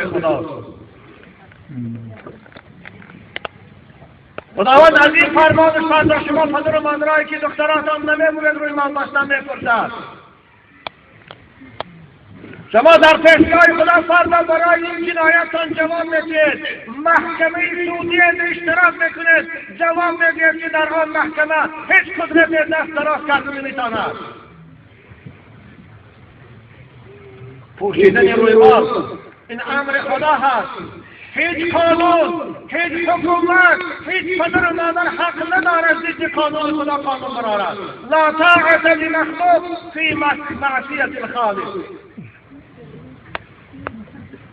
خداست. خداوند از این فرمانش فردا شما پدر و مادرایی که دختراتان نمیمونید روی مال داشتن میپرسد. شما در پیشگاه خدا فردا برای این جنایتان جواب میدید. محکمه سعودی اشتراک میکنید، جواب میدید که در آن محکمه هیچ قدرت دست دراز کردن نمیتواند. پوشیدن روی مال این امر خدا هست. هیچ قانون، هیچ حکومت، هیچ پدر و مادر حق ندارد ضد قانون خدا قانون برآورد. لا طاعة لمخلوق فی معصیة الخالق.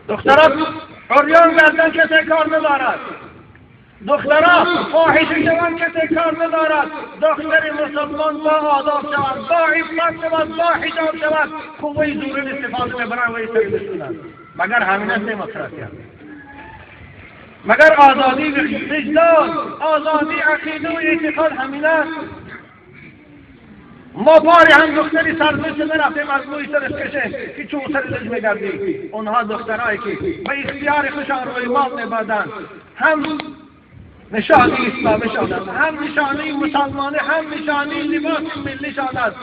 دختران عریان گردن کسی کار ندارد. دختران فاحشه شوند کسی کار ندارد. دختری مسلمان با آداب شود، با عفت شود، با حجاب شود، قوه زوری استفاده میبرند و استفاده کنند. مگر همین است دموکراسی است؟ مگر آزادی وجدان، آزادی عقیده و اعتقاد همین است؟ ما باری هم دختری سرزنش نرفتیم از روی سرش کشیم که چون سر لج میگردی. اونها دخترهایی که به اختیار خوشان روی مال میبردن، هم نشانی اسلامی شدند، هم نشانی مسلمانی، هم نشانی لباس ملی شدند،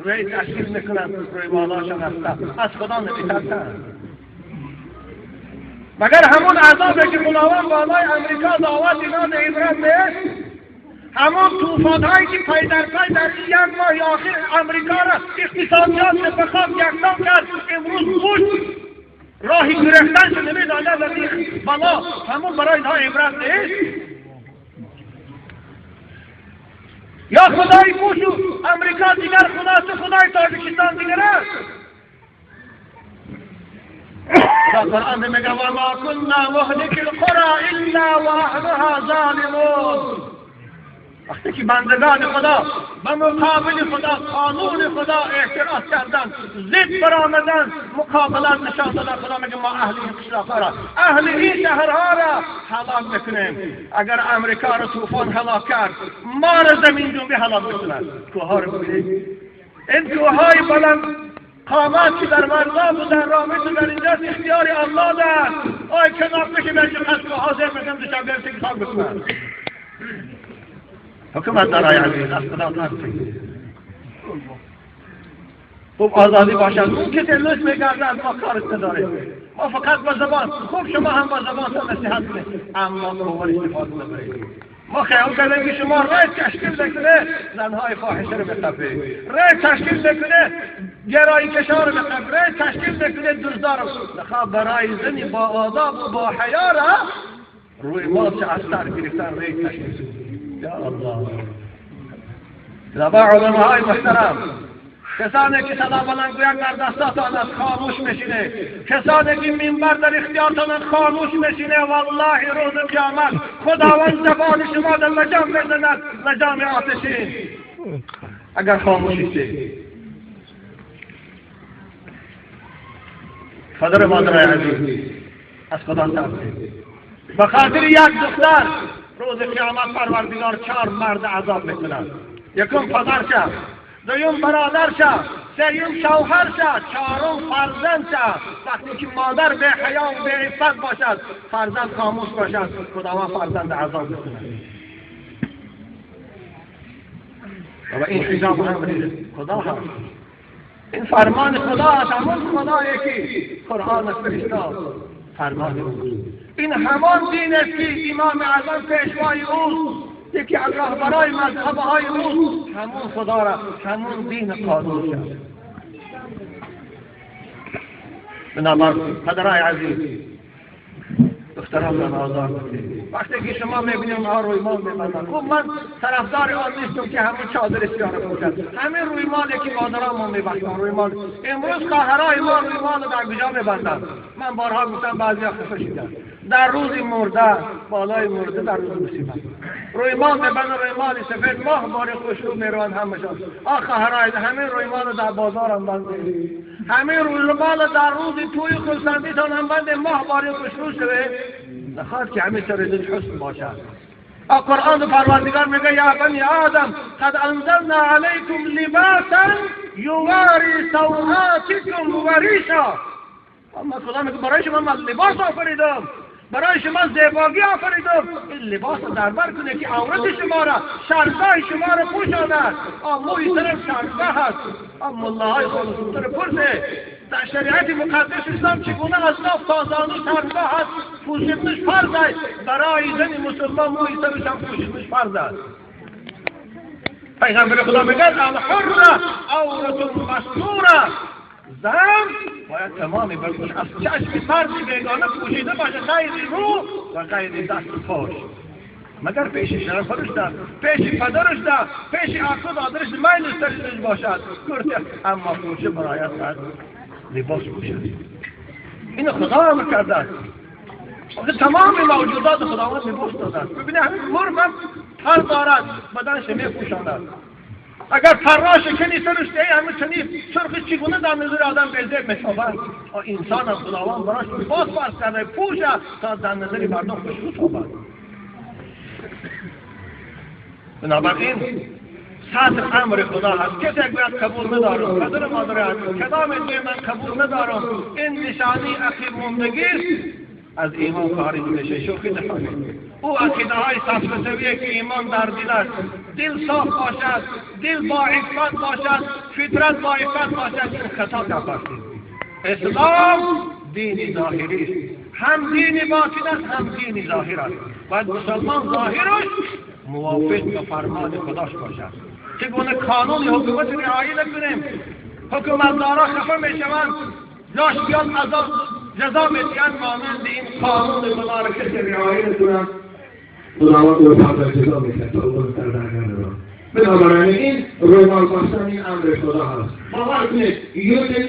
روی تشکیل میکنند، روی مالاشان هستند، از خدا نمیترسند. مگر همون عذابی که خداوند بالای امریکا دعوت داد عبرت نیست؟ همون طوفان‌هایی که پی در پی در این یک ماه آخر امریکا را اقتصادیات به خاک یکسان کرد، امروز بود راهی گرفتن شده می‌داند از این بلا، همون برای اینها عبرت نیست؟ یا خدای پوشو امریکا دیگر خداست، خدای تاجیکستان دیگر است. در قرآن میگه و ما كنا مهلك القرى الا واهلها ظالمون. وقتی که بندگان خدا به مقابل خدا قانون خدا اعتراض کردن، ضد برآمدن، مقابلت نشان دادن، خدا میگه ما اهل این قشرها را، اهل این شهرها را هلاک میکنیم. اگر امریکا را طوفان هلاک کرد، ما را زمین جنبی هلاک میکند. کوهها رو ببینید، این کوههای بلند قامت که در مرزا و در رامت و در اینجا اختیار الله دست. آی کنار بشه برچه قصد و حاضر بکنم دشم برسی که خاک بکنم. حکومت دارای عزیز از خدا ترسی. خوب آزادی باشد. اون که دلوش میگرده از ما کارت نداره. ما فقط با زبان، خوب شما هم با زبان تا نصیحت کنید، اما قوار استفاده نبرید. ما خیال کردیم که شما رای تشکیل بکنه زنهای فاحشه رو بخبه، رای تشکیل بکنه گرایی کشا رو بخبه، رای تشکیل بکنه دزدار رو بخواب. برای زنی با آداب و با حیا را روی ما چه اثر گرفتن رای تشکیل. یا الله زبا علماء محترم، کسانی که صدا بلند گویند در دستاتان از خاموش میشینه، کسانی که منبر در اختیارتان از خاموش میشینه، والله روز قیامت خداوند زبان شما در لجام میزند، لجام آتشین اگر خاموشید. پدر مادر عزیز از خدا ترسید. به خاطر یک دختر روز قیامت پروردگار 4 مرد عذاب میکند. یکم پدر شد، دویم برادر شد، سوم شوهر شد، چهارم فرزند شد. وقتی که مادر به حیا و به عفت باشد، فرزند خاموش باشد، خداوند فرزند عذاب میکند. و این حجاب هم خدا هست، این فرمان خدا است، همون خدایی که قرآن فرستاد فرمان اوست. این همان دین است که امام اعظم پیشوای اوست، یکی از رهبرای مذهب‌های اوست، همون خدا را، همون دین قانون شد. بنابراین پدرای عزیز، دختران را آزار بدید. وقتی که شما میبینید اونها روی مال میبندن، خب من طرفدار آن نیستم که همون چادر اختیار بکنند. همین روی مالی که مادران ما میبندن روی مال، امروز خواهرای ما روی مال در کجا میبندن؟ من بارها گفتم بعضیا خفه شدن، در روز مرده، بالای مرده، در روز مصیبت روی مال میبندن، روی مال سفید ماه باری خوشرو میروند همشان. خواهرای همین روی مال در بازار هم بندن، همین روی مال در روز توی خرسندیتان هم بنده، ماه باری خوشرو شده، نخواهد که همین سر حسن باشد. قرآن پروردگار میگه یا بنی آدم قد انزلنا علیکم لباسا یواری سوآتکم و ریشا. اما خدا میگه برای شما من لباس آفریدم، برای شما زیبایی آفریدم. این لباس در بر کنه که عورت شما را، شرمگاه شما را پوشاند. موی سرم شرمگاه هست. اما الله های خالص سر پرسه در شریعت مقدس اسلام چگونه از ناف تا زانو شرمگاه هست پوشیدنش فرض است. برای زن مسلمان موی سرش هم پوشیدنش فرض است. پیغمبر خدا میگه الحر عورت مستوره، زن باید تمامی برگوش از چشم مردی بیگانه پوشیده باشه، غیر رو و غیر دست و پاش، مگر پیش شرفش ده، پیش پدرش ده، پیش اخو دادرش میل استرش باشد کرده. اما پوشه برایت باید لباس پوشد. این خدا امر کرده است. تمام موجودات خداوند لباس داده است. ببینید همین مرغ هم پر دارد، بدنش میپوشاند. اگر پرها شکنی سرش دیگه همه چنین سرخش چگونه در نظر آدم بلده میتابد. انسان از خداوند براش لباس فرض کرده پوشه تا در نظر مردم خوشبو تابد. بنابراین سطح امر خدا هست. کسی اگر قبول ندارم، پدر مادر هست کدام ادعای من قبول ندارم، این نشانی اخیر موندگی از ایمان خارج میشه. شوخی نکنید. او عقیده های صفصفیه که ایمان در دل است، دل صاف باشد، دل با عفت باشد، فطرت با عفت باشد، این خطا کفرستید. اسلام دینی ظاهری است، هم دینی باطن است هم دینی ظاهر است. باید مسلمان ظاهرش موافق به فرمان خداش باشد. چگونه قانون حکومت رعایت نکنیم، حکومتدارا خفه میشوند، لاش بیان عذاب جزا میدهند، مانند این قانون خدا را کسی رعایت کنند خداوند او را جزا میدهد تا او در درگاه را. بنابراین این رویال بستن این امر خدا هست. باور کنید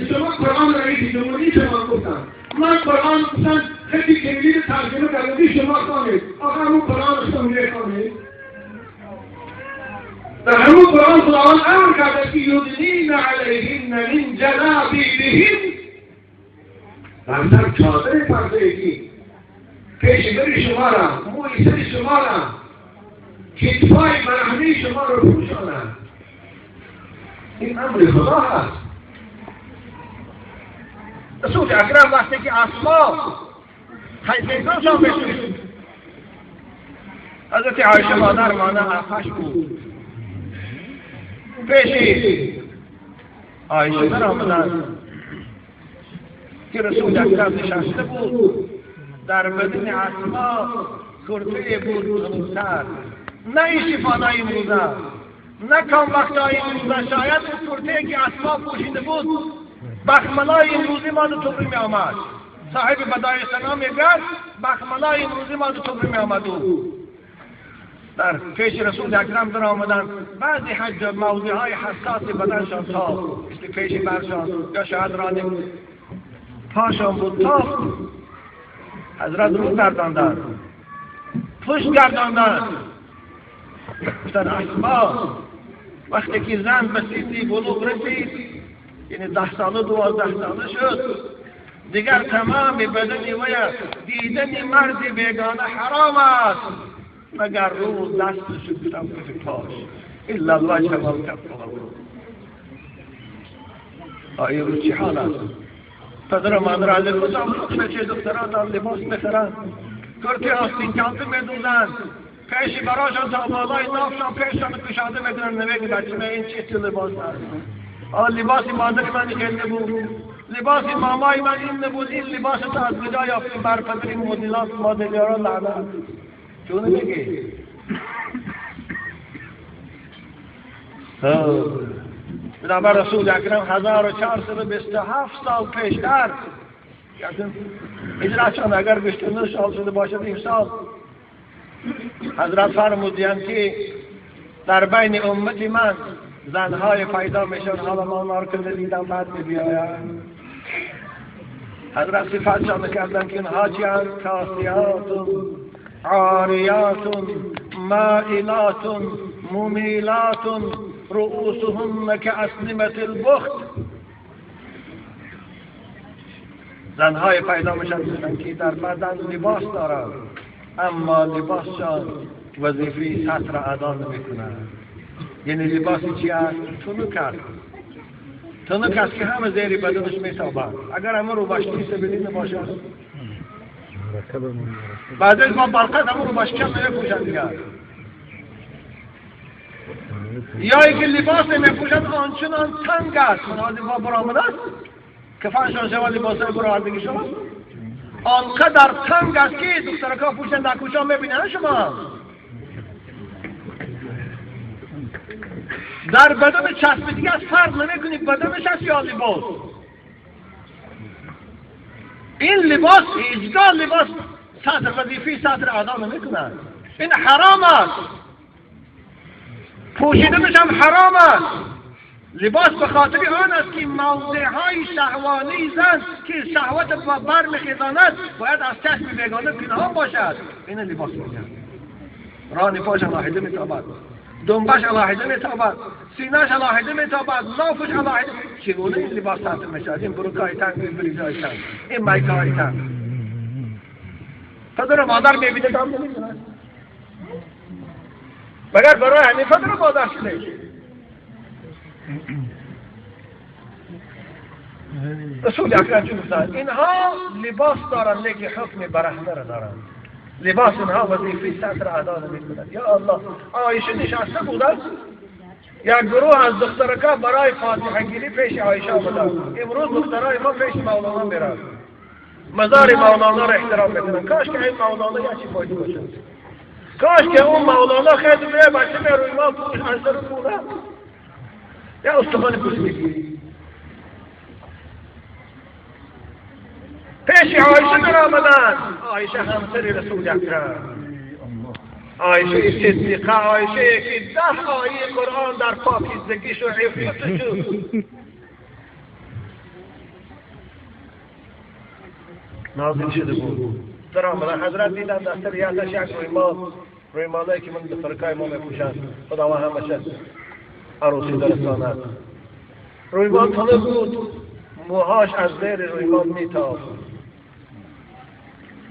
شما قرآن را رئیس جمهوری شما گفتن، من قرآن گفتن خیلی کلیدی ترجمه کردی شما خوانید. آخه همون قرآن شما میخوانید. در همون قرآن خداوند امر کرده که یدنین علیهن من جلابیبهن، در سر چادر پردگی پیشبر شما را، موی سر شما را، کتفای برهنه شما را پوشانند. این امر خدا هست. رسول اکرم وقتی که اسما خیزیتانشان بشید، حضرت عایشه مادر مانه آخش بود، پیشی عایشه در آمدن که رسول اکرم نشسته بود، در بدن اسما کرته بود خلوصتر، نه این شفانای امروزه، نه کم وقتای امروزه. شاید اون کرته که اسما پوشیده بود بخملای امروزی ما دو طبری می آمد. صاحب بدای سنا میگرد بخملای امروزی ما دو طبری می آمد. در پیش رسول اکرم در آمدن، بعضی حج موضوع های حساس بدنشان تا مثل پیش برشان یا شاید رانه پاشان بود تا حضرت رو گرداندن، پشت گرداندن. گفتن اسما وقتی که زن به سنی بلوغ رسید، یعنی 10 ساله 12 ساله شد، دیگر تمام بدنی و دیدن مرد بیگانه حرام است مگر رو دستش بودم که پاش الا الله شما کفر. آیا رو چی حال است؟ پدر و مادر علی کدام بچه دختران دار لباس میخرن، کرتی آستین کانتی میدوزن، پیشی براشان تا بالای نافشان پیششان کشاده میکنن، نمیگه بچه این چی لباس هست؟ لباسی مادر من خیلی نبود، لباسی مامای من این نبود، این لباس تا از کجا یافتیم؟ بر پدر این مدلیاران لعنت. چون میگه بنابر رسول اکرم 1427 سال پیشتر هجرتشان اگر 29 سال شده باشد این سال، حضرت فرمودند که در بین امت من زنهای پیدا میشن، حالا ما اونا رو که دیدم بعد میبیایم. حضرت صفتشان کردن که اینها چیند؟ کاسیات عاریات مائلات ممیلات رؤوسهن كأسنمة البخت. زنهای پیدا میشن که در بدن لباس دارند اما لباسشان وظیفه سطر ادا نمیکنند. یعنی لباسی چی است؟ تنوک است. تنک است که همه زیری بدنش میتابد. اگر همه رو باشتی سبیلی نباشد بعدش با برقت همه رو باشکم نمیپوشد دیگر. یا اینکه لباس میپوشد آنچنان تنگ است منازی با برآمده است که فنشان شود لباسای برآوردگی شما آنقدر تنگ است که دخترکا پوشن در کوچه میبینن شما در بدن چسبیدگی از فرق نمیکنید بدنش است یا لباس. این لباس اجزا لباس سطر وظیفی سطر اعضا نمیکنن. این حرام است. پوشیدنش هم حرام است. لباس به خاطر آن است که موضعهای شهوانی زن که شهوت بر میخیزاند باید از چشم بیگانه پنهان باشد. این لباس میگن. ران پاش علاهده میتابد، دنبش علاهده میتابد، سینه‌اش علاهده میتابد، نافش علاهده. چگونه این لباس سطر میشد؟ این بروکای تنگ، این بریزای تنگ، این مایکای تنگ. پدر مادر میبینه دام نمیزند مگر برای همین پدر مادر شده. رسول اکرم چون گفتند اینها لباس دارند لیکن حکم برهنه را دارند. لباس اینها وظیفه سطر اعضا نمی‌کند. یا الله، عایشه نشسته بودند یک گروه از دخترکا برای فاتحه گیری پیش عایشه آمدند. امروز دخترای ما پیش مولانا میرند، مزار مولانا را احترام میکنن. کاش که این مولانا یا چی فایده باشد. کاش که اون مولانا خیلی میره بچه به روی ما پوش انصر رو پونه یا استخوان پوش بگیری. پیش عایشه در آمدن. عایشه همسر رسول اکرم، عایشه صدیقه، عایشه که 10 آیه قرآن در پاکیزگیش و عفتش نازل شده بود. در آمدن حضرت دیدن دستر یادش یک رویمانایی که من دخترکای ما میپوشند خدا و همشه عروسی درستاند. رویمان تنه بود، موهاش از زیر رویمان میتافت.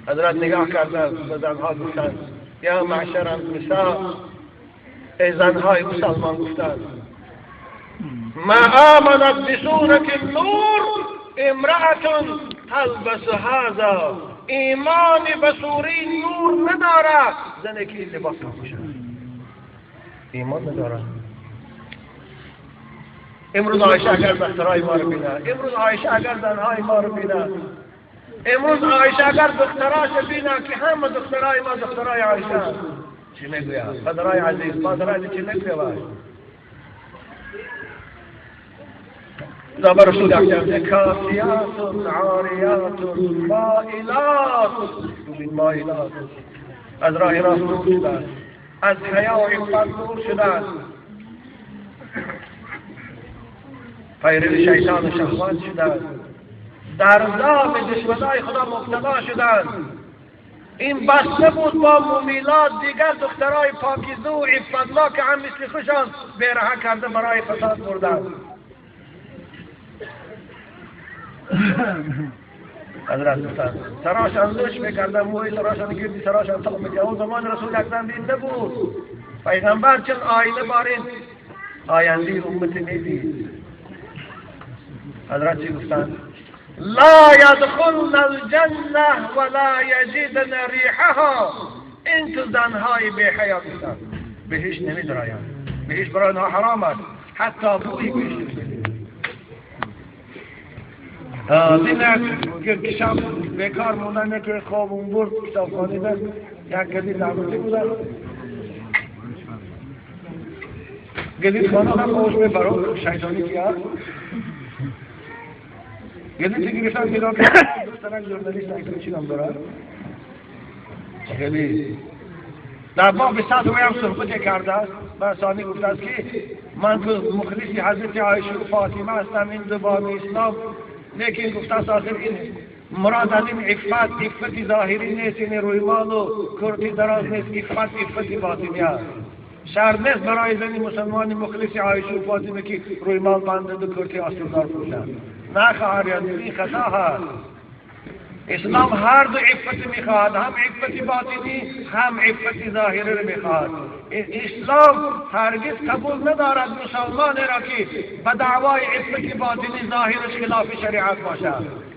حضرت نگاه کردن به زنها گفتند یا معشر النساء، ای زنهای مسلمان گفتند ما آمنت بصورت النور امرأة تلبس هذا. ایمان به صوره نور نداره زنی که این لباس میپوشد. ایمان نداره. امروز عایشه اگر دخترای ما رو بینه، امروز عایشه اگر زنهای ما رو بینه، امروز عایشه اگر دختراش بینه که همه دخترای ما دخترای عایشه، چی میگوید؟ پدرای عزیز، پدرای چی میگوید؟ زبر رسول اکرم کاسیات عاریات مائلات، مائلات از راه راست دور شدند، از حیا و عفت دور شدند، پیرو شیطان و شهوات شدند، در دام دشمنای خدا مبتلا شدند. این بسته بود با ممیلات دیگر دخترای پاکیزه و عفت‌الله که هم مثل خوشان بیرها کرده برای فساد بردند. حضرت گفتند سراشان لوش میکردن، موی سراشان گردی سراشان تاق میکردن. اون زمان رسول اکرم دید نبود. پیغمبر چون آینه بارین آینده امت میدید. حضرت چی گفتند؟ لا يدخلن الجنة ولا يجدن ريحها. این تو زنهای بی حیا گفتند بهش نمیدرایم، بهش برای آنها حرام است، حتی بوی بهش نمیدرایم. این کشم بیکار موندن که خوابون برد کتابخانه در یک گدید دعوتی بودن. گدید خانه هم خوش ببرو شیطانی کیا گدید که گرفتن که دوستانک جورنالیست اکرچی هم دارن. گدید در باب سطح ویم صحبت کرده است و ثانی گفته است که من مخلصی حضرت عایشه و فاطمه هستم. این زبان اسلام لیکن گفته است آخر این مراد از این عفت ظاهری نیست، این رویمال و کرتی دراز نیست، عفت باطنی است. شرط نیست برای زنی مسلمان مخلص عایشه و فاطمه که رویمال بندد و کرتی آستردار پوشند. نه خواهر این خطا هست. اسلام هر دو عفت میخواهد، هم عفت باطنی هم عفت ظاهری رو میخواهد. اسلام هرگز قبول ندارد مسلمان را که به دعوای عفت باطنی ظاهرش خلاف شریعت باشد.